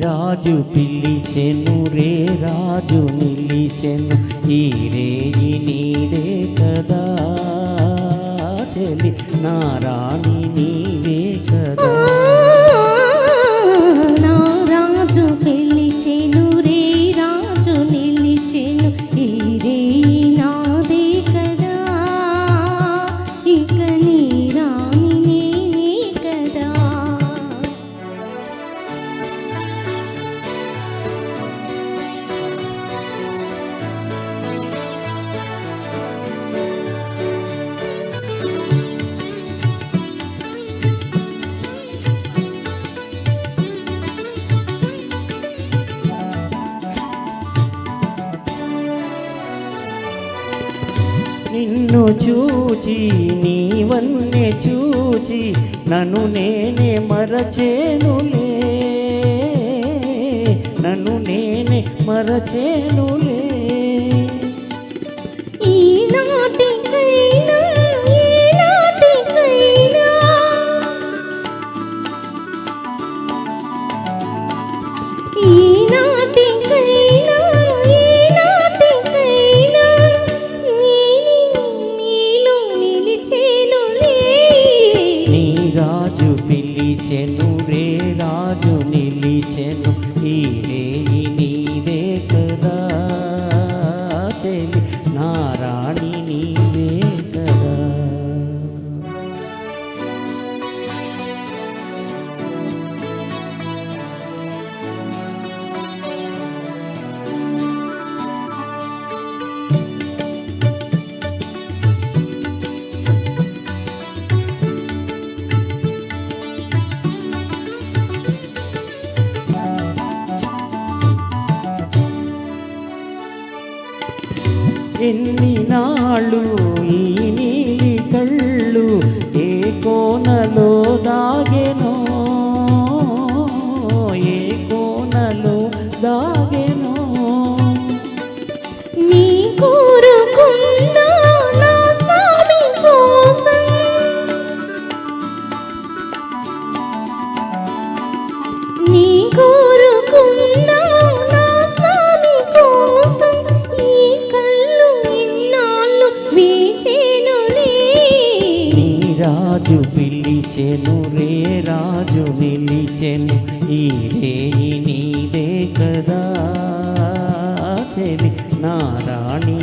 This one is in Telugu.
రాజు పిలిచెను రే రాజు నిలిచెను ఈ రేయి నీదే కదా చెలి నా రాణి నీవే కదా నా రాజు పిలిచెను రే రాజు నిలిచెను ఈ రేయి నాదే కదా ఇక నీ రాణి నేనే కదా నిన్ను చూచి నీవన్నే చూచి నన్ను నేనే మరచేనులే నన్ను నేనే మరచేనులే ఈనాటికైనా ఈనాటికైనా ఈనాటికైనా ఈనాటికైనా నేను నీలో నిలిచేనులే నీ రాజు పిలిచెను రే రాజు నిలిచెను ఈ రేయి నీదే కదా చెలి నా రాణి నీవే కదా ఎన్ని నాళ్ళు ఈ నీలి కళ్ళు ఏ కోనలో దాగెనో ఏ కోనలో దాగెనో నీ కోరుకున్నా నా స్వామి కోసం నీ కోరుకున్నా నా స్వామి కోసం ఈ కళ్ళు ఇన్నాళ్ళు వేచేనులే నీ రాజు పిలిచెను రే రాజు నిలిచెను ఈ రేయి నీదే కదా చెలి నా రాణి